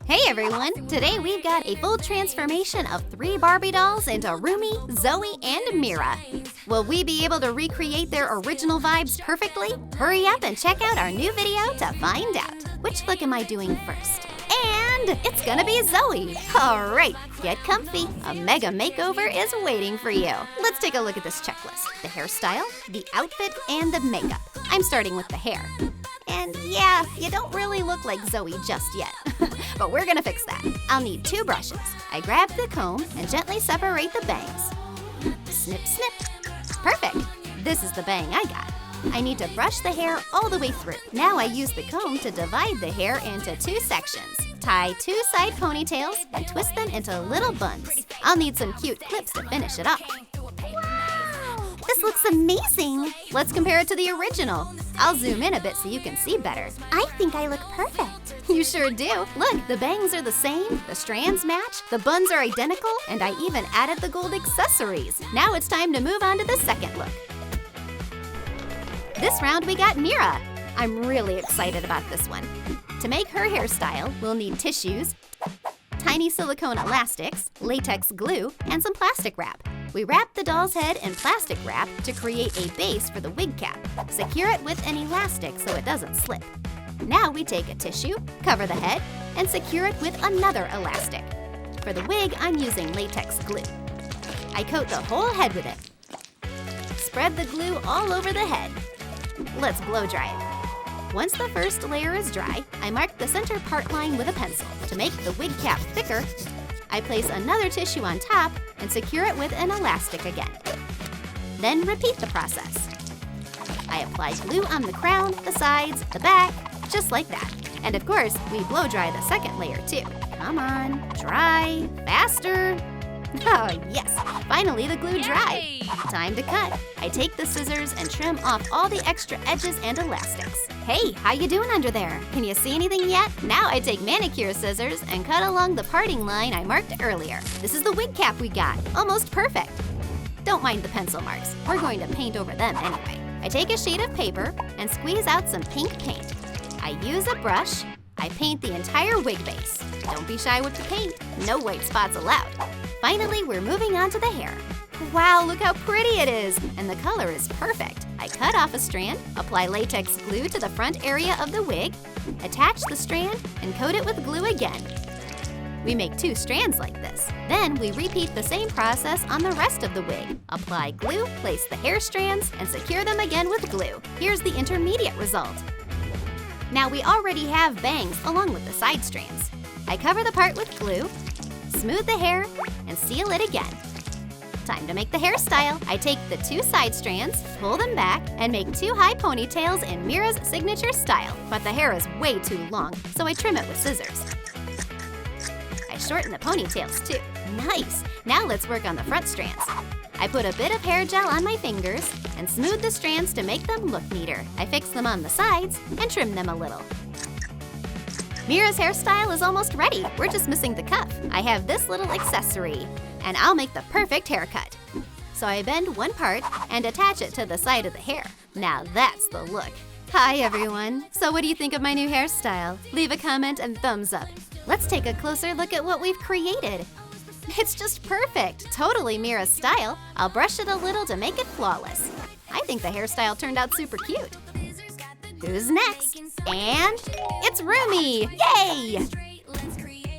Hey everyone! Today we've got a full transformation of 3 Barbie dolls into Rumi, Zoey, and Mira. Will we be able to recreate their original vibes perfectly? Hurry up and check out our new video to find out. Which look am I doing first? And it's gonna be Zoey. Alright, get comfy. A mega makeover is waiting for you. Let's take a look at this checklist. The hairstyle, the outfit, and the makeup. I'm starting with the hair. And yeah, you don't really look like Zoey just yet. But we're gonna fix that. I'll need 2 brushes. I grab the comb and gently separate the bangs. Snip, snip. Perfect. This is the bang I got. I need to brush the hair all the way through. Now I use the comb to divide the hair into 2 sections. Tie 2 side ponytails and twist them into little buns. I'll need some cute clips to finish it off. Wow! This looks amazing! Let's compare it to the original. I'll zoom in a bit so you can see better. I think I look perfect. You sure do. Look, the bangs are the same, the strands match, the buns are identical, and I even added the gold accessories. Now it's time to move on to the second look. This round we got Mira. I'm really excited about this one. To make her hairstyle, we'll need tissues, tiny silicone elastics, latex glue, and some plastic wrap. We wrap the doll's head in plastic wrap to create a base for the wig cap. Secure it with an elastic so it doesn't slip. Now we take a tissue, cover the head, and secure it with another elastic. For the wig, I'm using latex glue. I coat the whole head with it. Spread the glue all over the head. Let's blow dry it. Once the first layer is dry, I mark the center part line with a pencil. To make the wig cap thicker, I place another tissue on top and secure it with an elastic again. Then repeat the process. I apply glue on the crown, the sides, the back, just like that. And of course, we blow dry the second layer too. Come on, dry, faster. Oh yes, finally the glue dried. Time to cut. I take the scissors and trim off all the extra edges and elastics. Hey, how you doing under there? Can you see anything yet? Now I take manicure scissors and cut along the parting line I marked earlier. This is the wig cap we got, almost perfect. Don't mind the pencil marks, we're going to paint over them anyway. I take a sheet of paper and squeeze out some pink paint. I use a brush. I paint the entire wig base. Don't be shy with the paint, no white spots allowed. Finally, we're moving on to the hair. Wow, look how pretty it is! And the color is perfect. I cut off a strand, apply latex glue to the front area of the wig, attach the strand, and coat it with glue again. We make 2 strands like this. Then we repeat the same process on the rest of the wig. Apply glue, place the hair strands, and secure them again with glue. Here's the intermediate result. Now we already have bangs along with the side strands. I cover the part with glue, smooth the hair, and seal it again. Time to make the hairstyle. I take the 2 side strands, pull them back, and make 2 high ponytails in Mira's signature style. But the hair is way too long, so I trim it with scissors. I shorten the ponytails too. Nice! Now let's work on the front strands. I put a bit of hair gel on my fingers and smooth the strands to make them look neater. I fix them on the sides and trim them a little. Mira's hairstyle is almost ready. We're just missing the cuff. I have this little accessory, and I'll make the perfect haircut. So I bend one part and attach it to the side of the hair. Now that's the look. Hi everyone. So what do you think of my new hairstyle? Leave a comment and thumbs up. Let's take a closer look at what we've created. It's just perfect, totally Mira's style. I'll brush it a little to make it flawless. I think the hairstyle turned out super cute. Who's next? And it's Rumi! Yay!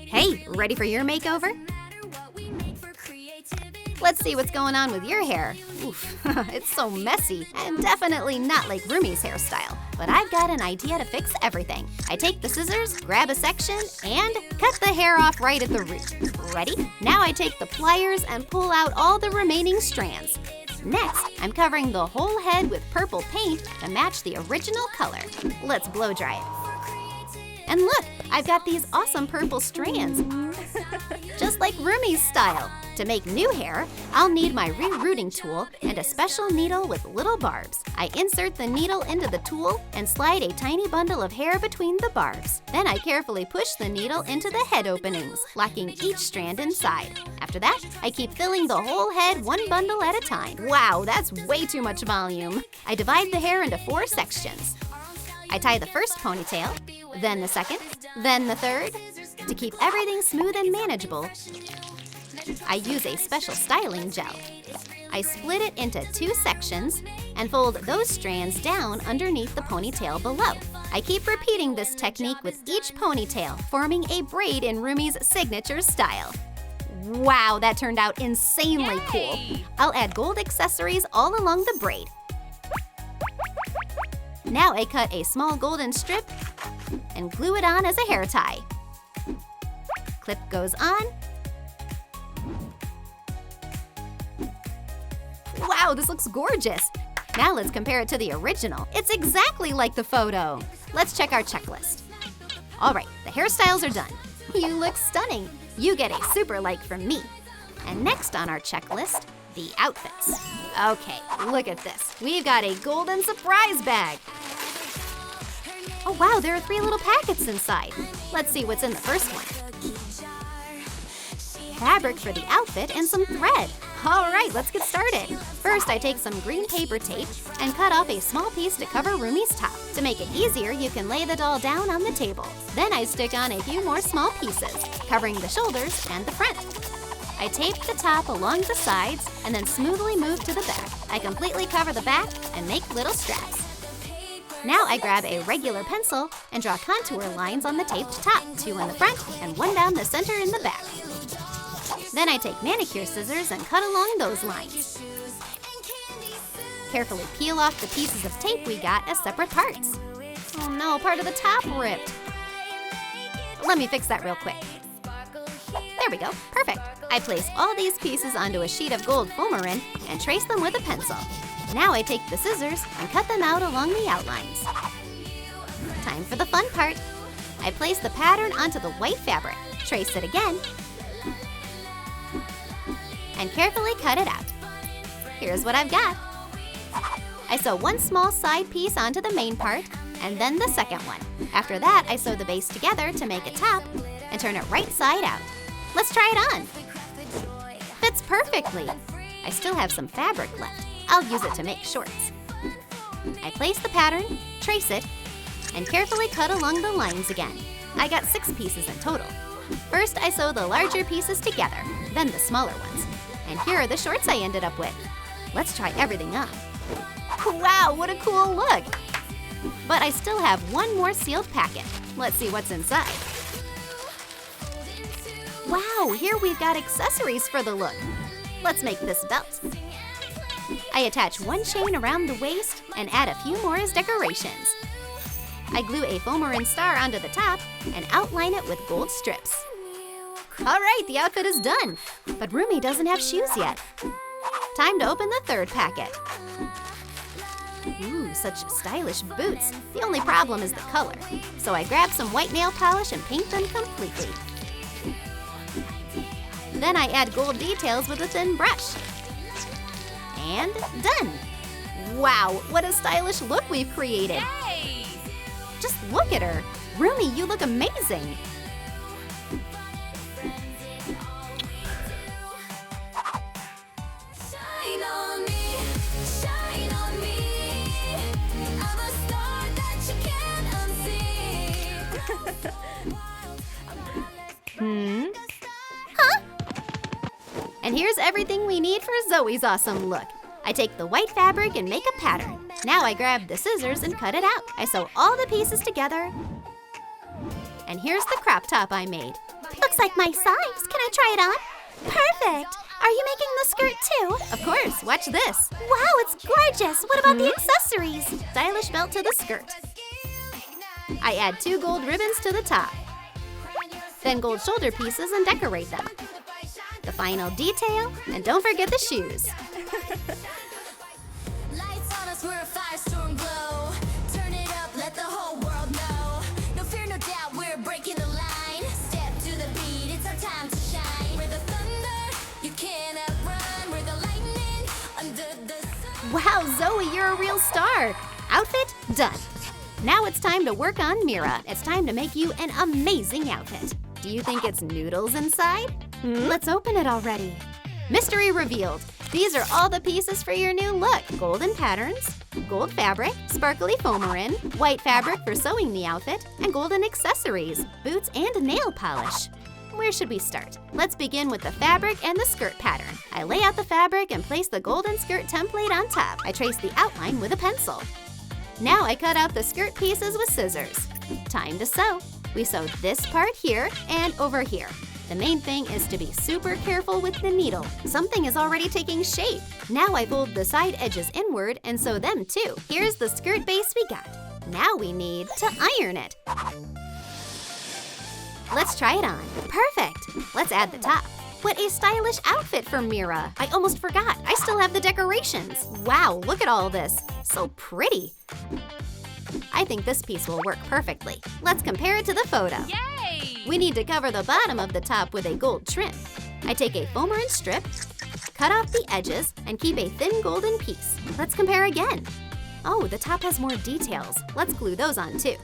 Hey, ready for your makeover? Let's see what's going on with your hair. Oof, it's so messy and definitely not like Rumi's hairstyle. But I've got an idea to fix everything. I take the scissors, grab a section, and cut the hair off right at the root. Ready? Now I take the pliers and pull out all the remaining strands. Next, I'm covering the whole head with purple paint to match the original color. Let's blow dry it. And look, I've got these awesome purple strands, just like Rumi's style. To make new hair, I'll need my rerouting tool and a special needle with little barbs. I insert the needle into the tool and slide a tiny bundle of hair between the barbs. Then I carefully push the needle into the head openings, locking each strand inside. After that, I keep filling the whole head one bundle at a time. Wow, that's way too much volume. I divide the hair into 4 sections. I tie the first ponytail, then the second, then the third, To keep everything smooth and manageable, I use a special styling gel. I split it into 2 sections and fold those strands down underneath the ponytail below. I keep repeating this technique with each ponytail, forming a braid in Rumi's signature style. Wow, that turned out insanely cool. I'll add gold accessories all along the braid. Now I cut a small golden strip and glue it on as a hair tie. Clip goes on. Wow, this looks gorgeous. Now let's compare it to the original. It's exactly like the photo. Let's check our checklist. All right, the hairstyles are done. You look stunning. You get a super like from me. And next on our checklist, the outfits. Okay, look at this. We've got a golden surprise bag. Oh wow, there are 3 little packets inside. Let's see what's in the first one. Fabric for the outfit and some thread. All right, let's get started. First, I take some green paper tape and cut off a small piece to cover Rumi's top. To make it easier, you can lay the doll down on the table. Then I stick on a few more small pieces, covering the shoulders and the front. I tape the top along the sides and then smoothly move to the back. I completely cover the back and make little straps. Now I grab a regular pencil and draw contour lines on the taped top, 2 in the front and 1 down the center in the back. Then I take manicure scissors and cut along those lines. Carefully peel off the pieces of tape we got as separate parts. Oh no, part of the top ripped. Let me fix that real quick. There we go, perfect. I place all these pieces onto a sheet of gold foamiran and trace them with a pencil. Now I take the scissors and cut them out along the outlines. Time for the fun part. I place the pattern onto the white fabric, trace it again, and carefully cut it out. Here's what I've got. I sew 1 small side piece onto the main part, and then the second one. After that, I sew the base together to make a top, and turn it right side out. Let's try it on. Fits perfectly. I still have some fabric left. I'll use it to make shorts. I place the pattern, trace it, and carefully cut along the lines again. I got 6 pieces in total. First, I sew the larger pieces together, then the smaller ones. And here are the shorts I ended up with. Let's try everything on. Wow, what a cool look! But I still have 1 more sealed packet. Let's see what's inside. Wow, here we've got accessories for the look. Let's make this belt. I attach 1 chain around the waist and add a few more as decorations. I glue a foamiran star onto the top and outline it with gold strips. All right, the outfit is done, but Rumi doesn't have shoes yet. Time to open the 3rd packet. Ooh, such stylish boots. The only problem is the color, so I grab some white nail polish and paint them completely. Then I add gold details with a thin brush. And done! Wow, what a stylish look we've created! Yay! Just look at her! Rumi, you look amazing! Shine on me, shine on me. I'm a star that you can't unsee. Huh? And here's everything we need for Zoey's awesome look. I take the white fabric and make a pattern. Now I grab the scissors and cut it out. I sew all the pieces together. And here's the crop top I made. Looks like my size. Can I try it on? Perfect! Are you making the skirt too? Of course, watch this. Wow, it's gorgeous! What about the accessories? Stylish belt to the skirt. I add 2 gold ribbons to the top. Then gold shoulder pieces and decorate them. The final detail, and don't forget the shoes. Lights on us, we're a firestorm glow. Turn it up, let the whole world know. No fear, no doubt, we're breaking the line. Step to the beat, it's our time to shine. We're the thunder, you can't outrun. We're the lightning under the sun. Wow, Zoey, you're a real star. Outfit done. Now it's time to work on Mira. It's time to make you an amazing outfit. Do you think it's noodles inside? Let's open it already. Mystery revealed. These are all the pieces for your new look. Golden patterns, gold fabric, sparkly foamiran, white fabric for sewing the outfit, and golden accessories, boots, and nail polish. Where should we start? Let's begin with the fabric and the skirt pattern. I lay out the fabric and place the golden skirt template on top. I trace the outline with a pencil. Now I cut out the skirt pieces with scissors. Time to sew. We sew this part here and over here. The main thing is to be super careful with the needle. Something is already taking shape. Now I fold the side edges inward and sew them too. Here's the skirt base we got. Now we need to iron it. Let's try it on. Perfect! Let's add the top. What a stylish outfit for Mira. I almost forgot. I still have the decorations. Wow, look at all this. So pretty. I think this piece will work perfectly. Let's compare it to the photo. Yay! We need to cover the bottom of the top with a gold trim. I take a foamiran strip, cut off the edges, and keep a thin golden piece. Let's compare again. Oh, the top has more details. Let's glue those on too.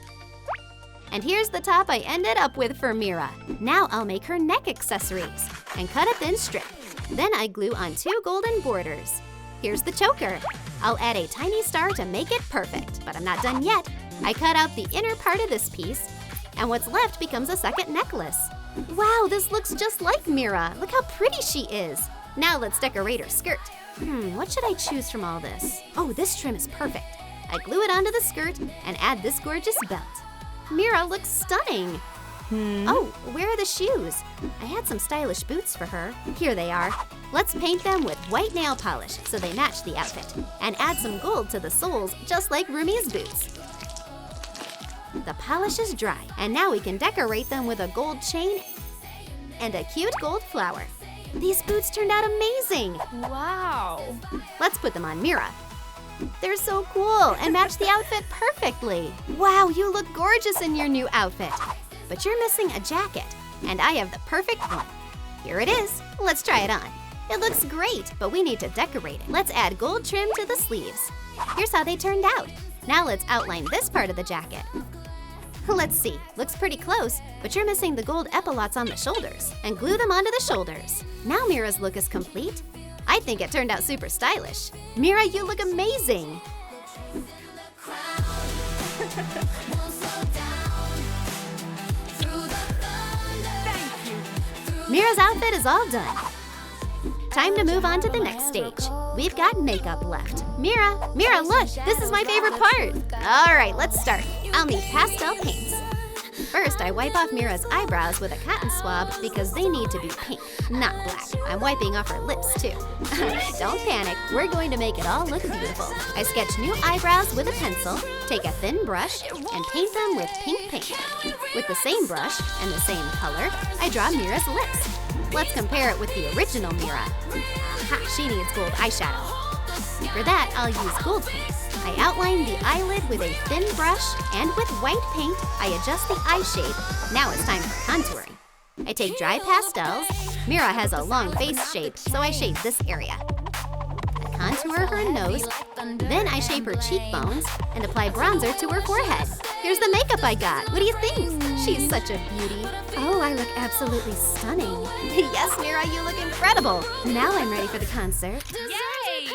And here's the top I ended up with for Mira. Now I'll make her neck accessories and cut a thin strip. Then I glue on 2 golden borders. Here's the choker. I'll add a tiny star to make it perfect, but I'm not done yet. I cut out the inner part of this piece, and what's left becomes a second necklace. Wow, this looks just like Mira. Look how pretty she is. Now let's decorate her skirt. What should I choose from all this? Oh, this trim is perfect. I glue it onto the skirt and add this gorgeous belt. Mira looks stunning. Oh, where are the shoes? I had some stylish boots for her. Here they are. Let's paint them with white nail polish so they match the outfit, and add some gold to the soles just like Rumi's boots. The polish is dry, and now we can decorate them with a gold chain and a cute gold flower. These boots turned out amazing. Wow! Let's put them on Mira. They're so cool and match the outfit perfectly. Wow, you look gorgeous in your new outfit. But you're missing a jacket, and I have the perfect one. Here it is. Let's try it on. It looks great, but we need to decorate it. Let's add gold trim to the sleeves. Here's how they turned out. Now let's outline this part of the jacket. Let's see. Looks pretty close, but you're missing the gold epaulettes on the shoulders, and glue them onto the shoulders. Now Mira's look is complete. I think it turned out super stylish. Mira, you look amazing! Mira's outfit is all done. Time to move on to the next stage. We've got makeup left. Mira, look, this is my favorite part. All right, let's start. I'll need pastel paints. First, I wipe off Mira's eyebrows with a cotton swab because they need to be pink, not black. I'm wiping off her lips too. Don't panic, we're going to make it all look beautiful. I sketch new eyebrows with a pencil, take a thin brush, and paint them with pink paint. With the same brush and the same color, I draw Mira's lips. Let's compare it with the original Mira. Aha, she needs gold eyeshadow. For that, I'll use gold paint. I outline the eyelid with a thin brush, and with white paint, I adjust the eye shape. Now it's time for contouring. I take dry pastels. Mira has a long face shape, so I shade this area. I contour her nose, then I shape her cheekbones and apply bronzer to her forehead. Here's the makeup I got. What do you think? She's such a beauty. Oh, I look absolutely stunning. Yes, Mira, you look incredible. Now I'm ready for the concert. Yay!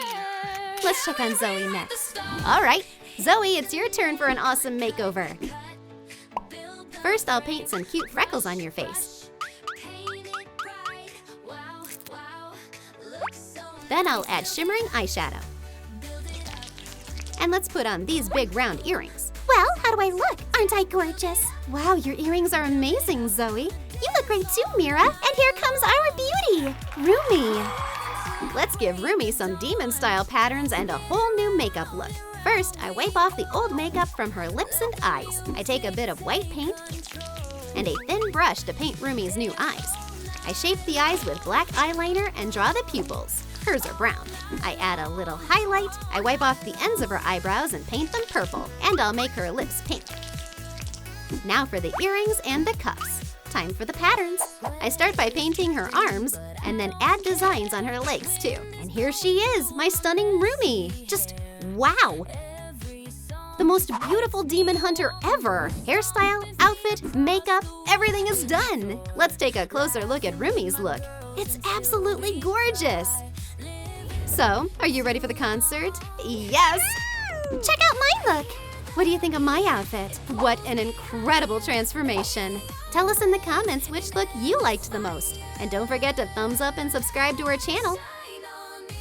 Let's check on Zoey next. All right, Zoey, it's your turn for an awesome makeover. First, I'll paint some cute freckles on your face. Then I'll add shimmering eyeshadow. And let's put on these big round earrings. Well, how do I look? Aren't I gorgeous? Wow, your earrings are amazing, Zoey. You look great too, Mira. And here comes our beauty, Rumi. Let's give Rumi some demon-style patterns and a whole new makeup look. First, I wipe off the old makeup from her lips and eyes. I take a bit of white paint and a thin brush to paint Rumi's new eyes. I shape the eyes with black eyeliner and draw the pupils. Hers are brown. I add a little highlight. I wipe off the ends of her eyebrows and paint them purple. And I'll make her lips pink. Now for the earrings and the cuffs. Time for the patterns. I start by painting her arms and then add designs on her legs too. And here she is, my stunning Rumi. Just wow! The most beautiful demon hunter ever. Hairstyle, outfit, makeup, everything is done. Let's take a closer look at Rumi's look. It's absolutely gorgeous. So, are you ready for the concert? Yes! Check out my look! What do you think of my outfit? What an incredible transformation! Tell us in the comments which look you liked the most. And don't forget to thumbs up and subscribe to our channel. Shine on me,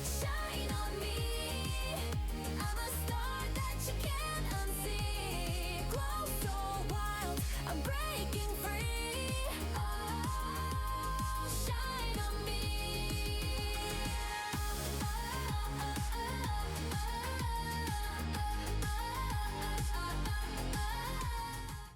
shine on me. I'm a star that you can't unsee. Glow so wild, I'm breaking